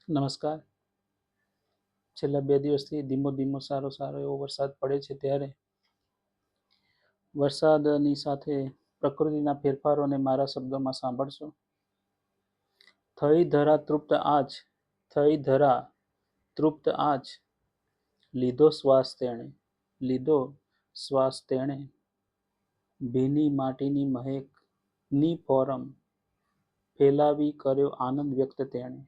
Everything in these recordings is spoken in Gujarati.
નમસ્કાર. છેલ્લા 2 દિવસથી ધીમો ધીમો સારો એવો વરસાદ પડે છે, ત્યારે વરસાદની સાથે પ્રકૃતિના ફેરફારોને મારા શબ્દોમાં સાંભળશો. થઈ ધરા તૃપ્ત આજ, થઈ ધરા તૃપ્ત આજ, લીધો શ્વાસ તેણે, ભીની માટીની મહેકની ફોરમ ફેલાવી કર્યો આનંદ વ્યક્ત તેણે,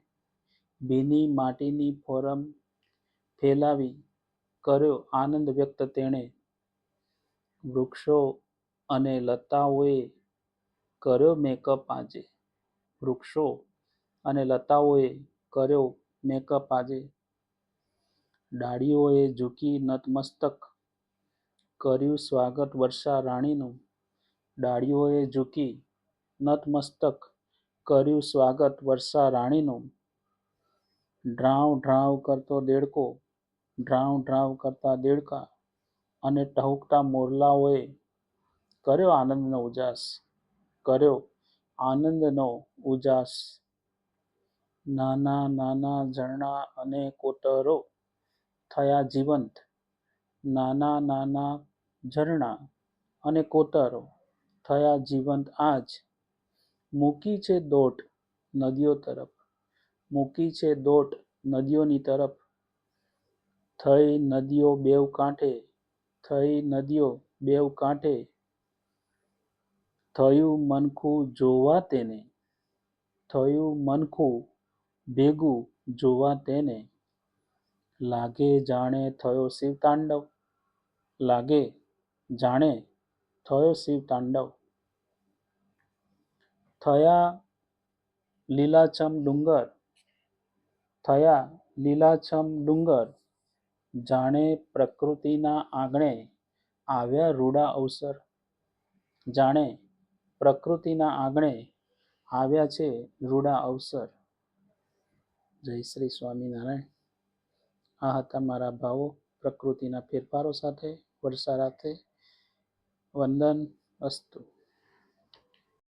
ભીની માટીની ફોરમ ફેલાવી કર્યો આનંદ વ્યક્ત તેણે, વૃક્ષો અને લતાઓએ કર્યો મેકઅપ આજે, વૃક્ષો અને લતાઓએ કર્યો મેકઅપ આજે, ડાળીઓએ ઝૂકી નતમસ્તક કર્યું સ્વાગત વર્ષા રાણીનું, ડાળીઓએ ઝૂકી નતમસ્તક કર્યું સ્વાગત વર્ષા રાણીનું, ડ્રાંવ ડ્રાંવ કરતો દેડકો, ડ્રાંવ ડ્રાંવ કરતા દેડકા અને ટહુકતા મોરલાઓએ કર્યો આનંદનો ઉજાસ, કર્યો આનંદનો ઉજાસ, નાના નાના ઝરણાં અને કોતરો થયા જીવંત, નાના નાના ઝરણાં અને કોતરો થયા જીવંત આજ, મૂકી છે દોટ નદીઓ તરફ, મૂકી છે દોટ નદીઓની તરફ, થઈ નદીઓ બેઉ કાંઠે, થઈ નદીઓ બેઉ કાંઠે, થયું મનખું જોવા તેને, થયું મનખું ભેગું જોવા તેને, લાગે જાણે થયો શિવતાંડવ, લાગે જાણે થયો શિવતાંડવ, થયા લીલાછમ ડુંગર, થયા લીલાછમ ડુંગર, જાણે પ્રકૃતિના આંગણે આવ્યા રૂડા અવસર, જાણે પ્રકૃતિના આંગણે આવ્યા છે રૂડા અવસર. જય શ્રી સ્વામિનારાયણ. આ હતા મારા ભાવો પ્રકૃતિના ફેરફારો સાથે, વર્ષા સાથે. વંદન અસ્તુ.